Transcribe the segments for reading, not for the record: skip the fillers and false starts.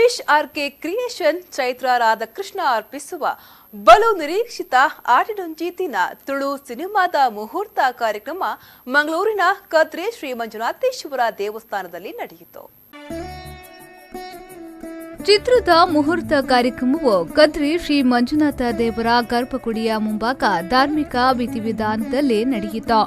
Ramesh RK creation Chaitra Radhakrishna ಅರ್ಪಿಸುವ ಬಲು ನಿರೀಕ್ಷಿತ ಆಟಿಡೊಂಜಿ ದಿನ ತುಳು ಸಿನಿಮಾದ ಮುಹೂರ್ತ ಕಾರ್ಯಕ್ರಮ ಮಂಗಳೂರಿನ ಕದ್ರೆ ಶ್ರೀ ಮಂಜುನಾಥೇಶ್ವರ ದೇವಸ್ಥಾನದಲ್ಲಿ ನಡೆಯಿತು. ಚಿತ್ರದ ಮುಹೂರ್ತ ಕಾರ್ಯಕ್ರಮವು ಕದ್ರಿ ಶ್ರೀ ಮಂಜುನಾಥ ದೇವರ ಗರ್ಭಗುಡಿಯ ಮುಂಭಾಗ ಧಾರ್ಮಿಕ ವಿಧಿವಿಧಾನದಲ್ಲಿ ನಡೆಯಿತು.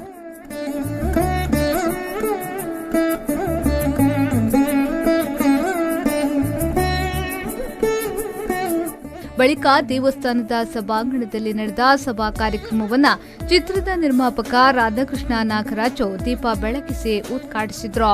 ಬಳಿಕ ದೇವಸ್ಥಾನದ ಸಭಾಂಗಣದಲ್ಲಿ ನಡೆದ ಸಭಾ ಕಾರ್ಯಕ್ರಮವನ್ನು ಚಿತ್ರದ ನಿರ್ಮಾಪಕ ರಾಧಾಕೃಷ್ಣ ನಾಗರಾಜು ದೀಪ ಬೆಳಗಿಸಿ ಉದ್ಘಾಟಿಸಿದರು.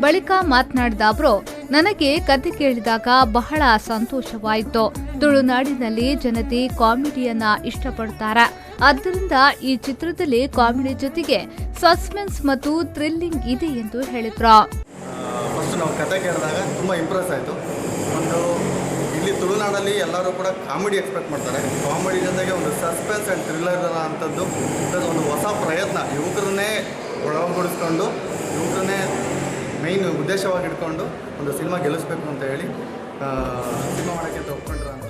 ಬಳಿಕ ಮಾತನಾಡಿದ ಅವರು, ನನಗೆ ಕತೆ ಕೇಳಿದಾಗ ಬಹಳ ಸಂತೋಷವಾಯಿತು. ತುಳುನಾಡಿನಲ್ಲಿ ಜನತೆ ಕಾಮಿಡಿಯನ್ನ ಇಷ್ಟಪಡುತ್ತಾರೆ. ಆದ್ದರಿಂದ ಈ ಚಿತ್ರದಲ್ಲಿ ಕಾಮಿಡಿ ಜೊತೆಗೆ ಸಸ್ಪೆನ್ಸ್ ಮತ್ತು ಥ್ರಿಲ್ಲಿಂಗ್ ಇದೆ ಎಂದು ಹೇಳಿದ್ರು. ಫಸ್ಟ್ ನಾವು ಕತೆ ಕೇಳಿದಾಗ ತುಂಬ ಇಂಪ್ರೆಸ್ ಆಯಿತು. ಒಂದು ಇಲ್ಲಿ ತುಳುನಾಡಲ್ಲಿ ಎಲ್ಲರೂ ಕೂಡ ಕಾಮಿಡಿ ಎಕ್ಸ್ಪೆಕ್ಟ್ ಮಾಡ್ತಾರೆ. ಕಾಮಿಡಿ ಜೊತೆಗೆ ಒಂದು ಸಸ್ಪೆನ್ಸ್ ಆ್ಯಂಡ್ ಥ್ರಿಲ್ಲರ್ ಅಂಥದ್ದು ಪ್ಲಸ್ ಒಂದು ಹೊಸ ಪ್ರಯತ್ನ, ಯುವಕರನ್ನೇ ಒಳಗೊಳಿಸ್ಕೊಂಡು ಯುವಕರನ್ನೇ ಮೈನ್ ಉದ್ದೇಶವಾಗಿ ಇಟ್ಕೊಂಡು ಒಂದು ಸಿನಿಮಾ ಗೆಲ್ಲಿಸಬೇಕು ಅಂತ ಹೇಳಿ ಸಿನಿಮಾ ಮಾಡೋಕ್ಕೆ ಒಪ್ಕೊಂಡ್ರು ಅಂತ.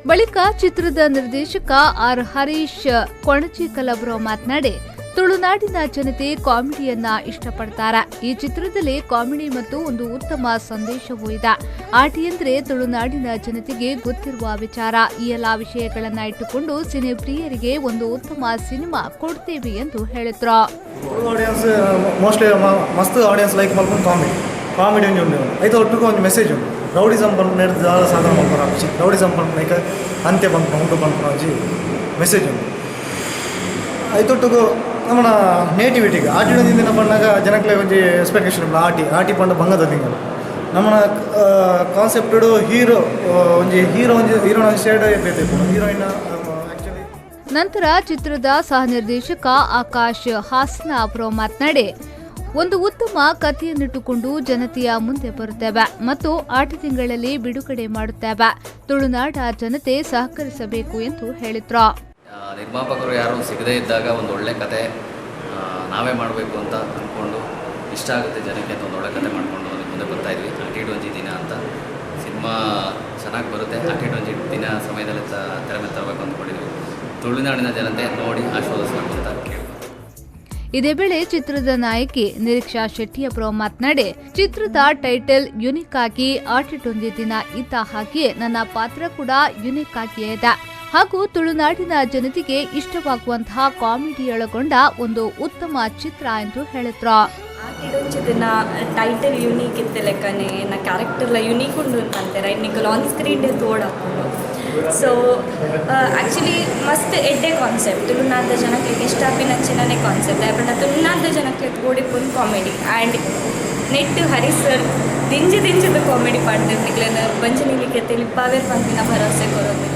ಬಳಿಕ ಚಿತ್ರದ ನಿರ್ದೇಶಕ ಆರ್ ಹರೀಶ್ ಕೊಣಚಿಕಲ್ ಅವರು ಮಾತನಾಡಿ, ತುಳುನಾಡಿನ ಜನತೆ ಕಾಮಿಡಿಯನ್ನ ಇಷ್ಟಪಡ್ತಾರೆ. ಈ ಚಿತ್ರದಲ್ಲಿ ಕಾಮಿಡಿ ಮತ್ತು ಒಂದು ಉತ್ತಮ ಸಂದೇಶವೂ ಇದೆ. ಆಟಿ ಎಂದ್ರೆ ತುಳುನಾಡಿನ ಜನತೆಗೆ ಗೊತ್ತಿರುವ ವಿಚಾರ. ಈ ಎಲ್ಲಾ ವಿಷಯಗಳನ್ನ ಇಟ್ಟುಕೊಂಡು ಸಿನಿ ಪ್ರಿಯರಿಗೆ ಒಂದು ಉತ್ತಮ ಸಿನಿಮಾ ಕೊಡ್ತೇವೆ ಎಂದು ಹೇಳಿದ್ರು. ಆಡಿಯನ್ಸ್ ಮೋಸ್ಟ್ಲಿ ಮಸ್ತ್ ಆಡಿಯನ್ಸ್ ಲೈಕ್ ಮಾಡ್ಕೊಂಡು ಕಾಮಿಡಿ ಉಂಟು ಐದು ಒಟ್ಟಿಗೆ ಒಂದು ಮೆಸೇಜ್ ಉಂಟು. ರೌಡಿಸಮ್ ಬಂದು ನಡೆದು ಸಾಧನೆ ಮಾಡ್ಕೊಂಡು ರೌಡಿಸಮ್ ಬಂದು ಲೈಕ್ ಅಂತ್ಯ ಬಂದು ಉಂಟು ಬಂದು ಮೆಸೇಜ್ ಉಂಟು. ಐತೊಟ್ಟಿಗೂ ನಮ್ಮ ನೇಟಿವಿಟಿಗೆ ಆಟಿಡೊಂದಿನ ಬಂದಾಗ ಜನಕ್ಕೆ ಒಂದು ಎಕ್ಸ್ಪೆಕ್ಟೇಷನ್ ಆಟಿ ಪಂಡ ಬಂಗದ ತಿಂಗಳು ನಮ್ಮ ಕಾನ್ಸೆಪ್ಟ್ ಹೀರೋ ಹೀರೋನ ಶೇಡ್ ಇರಬೇಕು ಹೀರೋಯಿನ್ ಆ್ಯಕ್ಚುಲಿ. ನಂತರ ಚಿತ್ರದ ಸಹ ನಿರ್ದೇಶಕ ಆಕಾಶ್ ಹಾಸನ ಅವರು ಮಾತನಾಡಿ, ಒಂದು ಉತ್ತಮ ಕಥೆಯನ್ನಿಟ್ಟುಕೊಂಡು ಜನತೆಯ ಮುಂದೆ ಬರುತ್ತೇವೆ ಮತ್ತು 8 ತಿಂಗಳಲ್ಲಿ ಬಿಡುಗಡೆ ಮಾಡುತ್ತೇವೆ. ತುಳುನಾಡ ಜನತೆ ಸಹಕರಿಸಬೇಕು ಎಂದು ಹೇಳಿದ್ರು. ನಿರ್ಮಾಪಕರು ಯಾರು ಸಿಗದೇ ಇದ್ದಾಗ ಒಂದು ಒಳ್ಳೆ ಕತೆ ನಾವೇ ಮಾಡಬೇಕು ಅಂತ ಅಂದ್ಕೊಂಡು ಇಷ್ಟ ಆಗುತ್ತೆ ಜನಕ್ಕೆ ಅಂತ ಒಂದು ಒಳ್ಳೆ ಕತೆ ಮಾಡಿಕೊಂಡು ಅದಕ್ಕೆ ಮುಂದೆ ಬರ್ತಾಯಿದ್ವಿ. ಆಟಿಡೊಂಜಿ ದಿನ ಅಂತ ಸಿನಿಮಾ ಚೆನ್ನಾಗಿ ಬರುತ್ತೆ. ಆಟಿಡೊಂಜಿ ದಿನ ಸಮಯದಲ್ಲಿ ತೆರೆ ಮೇಲೆ ತರಬೇಕು ಅಂದ್ಕೊಂಡಿದ್ವಿ. ತುಳುನಾಡಿನ ಜನತೆ ನೋಡಿ ಆಶೀರ್ವದಿಸಬೇಕು ಅಂತ ಕೇಳ್ಬೋದು. ಇದೇ ವೇಳೆ ಚಿತ್ರದ ನಾಯಕಿ ನಿರೀಕ್ಷಾ ಶೆಟ್ಟಿಯವರು ಮಾತನಾಡಿ, ಚಿತ್ರದ ಟೈಟಲ್ ಯುನಿಕ್ ಆಗಿ ಆಟಿಡೊಂಜಿ ದಿನ ಇದ್ದ ಹಾಗೆಯೇ ನನ್ನ ಪಾತ್ರ ಕೂಡ ಯುನಿಕ್ ಆಗಿಯೇ ಇದೆ ಹಾಗೂ ತುಳುನಾಡಿನ ಜನತೆಗೆ ಇಷ್ಟವಾಗುವಂತಹ ಕಾಮಿಡಿ ಒಳಗೊಂಡ ಒಂದು ಉತ್ತಮ ಚಿತ್ರ ಎಂದು ಹೇಳಿದ್ರು. ಆಟಿಡೊಂಜಿ ದಿನ ಟೈಟಲ್ ಯುನೀಕ್ ಇತ್ತೆ ಲೆಕ್ಕನೆ ನಾ ಕ್ಯಾರೆಕ್ಟರ್ಲ ಯುನೀಕ್ ಉಂಡು ಅಂತ ಅಂತಾರೆ. ಇನ್ನಿಗೆ ಆನ್ ಸ್ಕ್ರೀನ್ ತೋಡಾಕೊಂಡು ಸೊ ಆ್ಯಕ್ಚುಲಿ ಮಸ್ತ್ ಎಡ್ಡೆ ಕಾನ್ಸೆಪ್ಟ್. ತುಳುನಾಡ ಜನಕ್ಕೆ ಇಷ್ಟ ನಚ್ಚಿನೇ ಕಾನ್ಸೆಪ್ಟ್ ಬಟ್ ತುಳುನಾಡ ಜನಕ್ಕೆ ಓಡಿಕೊಂಡು comedy and net Harish sir ದಿಂಜದ ಕಾಮಿಡಿ ಪಾಡ್ತಿರ್ಲಿಕ್ಕೆ ಬಂಚನಿಲಿಕ್ಕೆ ತಿಳಿಪಾವೇ ಪಂಪಿನ ಭರವಸೆ ಕೊಡೋದಿಲ್ಲ.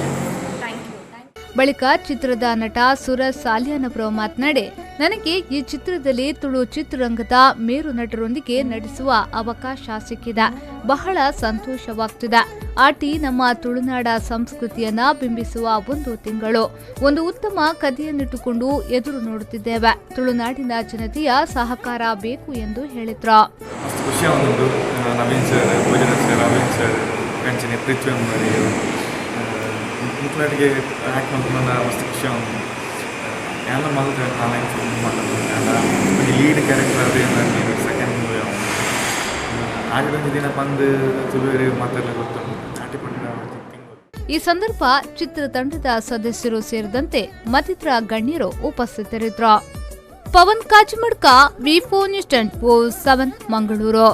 ಬಳಿಕ ಚಿತ್ರದ ನಟ ಸುರಜ್ ಸಾಲಿಯಾನ್ ಅವರು ಮಾತನಾಡಿ, ನನಗೆ ಈ ಚಿತ್ರದಲ್ಲಿ ತುಳು ಚಿತ್ರರಂಗದ ಮೇರು ನಟರೊಂದಿಗೆ ನಟಿಸುವ ಅವಕಾಶ ಸಿಕ್ಕಿದೆ. ಬಹಳ ಸಂತೋಷವಾಗ್ತಿದೆ. ಆಟಿ ನಮ್ಮ ತುಳುನಾಡ ಸಂಸ್ಕೃತಿಯನ್ನ ಬಿಂಬಿಸುವ ಒಂದು ತಿಂಗಳು. ಒಂದು ಉತ್ತಮ ಕಥೆಯನ್ನಿಟ್ಟುಕೊಂಡು ಎದುರು ನೋಡುತ್ತಿದ್ದೇವೆ. ತುಳುನಾಡಿನ ಜನತೆಯ ಸಹಕಾರ ಬೇಕು ಎಂದು ಹೇಳಿದ್ರು. ಮುಖ್ಯವಾಗಿ ಆ್ಯಕ್ಟ್ ಮಾಡ್ಕೊಂಡು ಮಸ್ತ್ ಖುಷಿ ಆಗುತ್ತೆ. ಎಲ್ಲ ಮಲ್ತು ಆನ್ಲೈನ್ ಫಿಲ್ಮ್ ಮಾಡೋದು ಲೀಡ್ ಕ್ಯಾರೆಕ್ಟರ್ ಅದೇ ನಾನು ಸೆಕೆಂಡ್ ಮೂವಿ ಆಟಿಡೊಂಜಿ ದಿನ ಬಂದು ತುಳುವರಿ ಮಾತೆಲ್ಲ ಗೊತ್ತು ಆಟಿ ಪಂಡ. ಈ ಸಂದರ್ಭ ಚಿತ್ರತಂಡದ ಸದಸ್ಯರು ಸೇರಿದಂತೆ ಮತ್ತಿತರ ಗಣ್ಯರು ಉಪಸ್ಥಿತರಿದ್ದರು. ಪವನ್ ಕಾಚಿಮಡ್ಕ, ವಿ4 ನ್ಯೂಸ್ 24/7 ಮಂಗಳೂರು.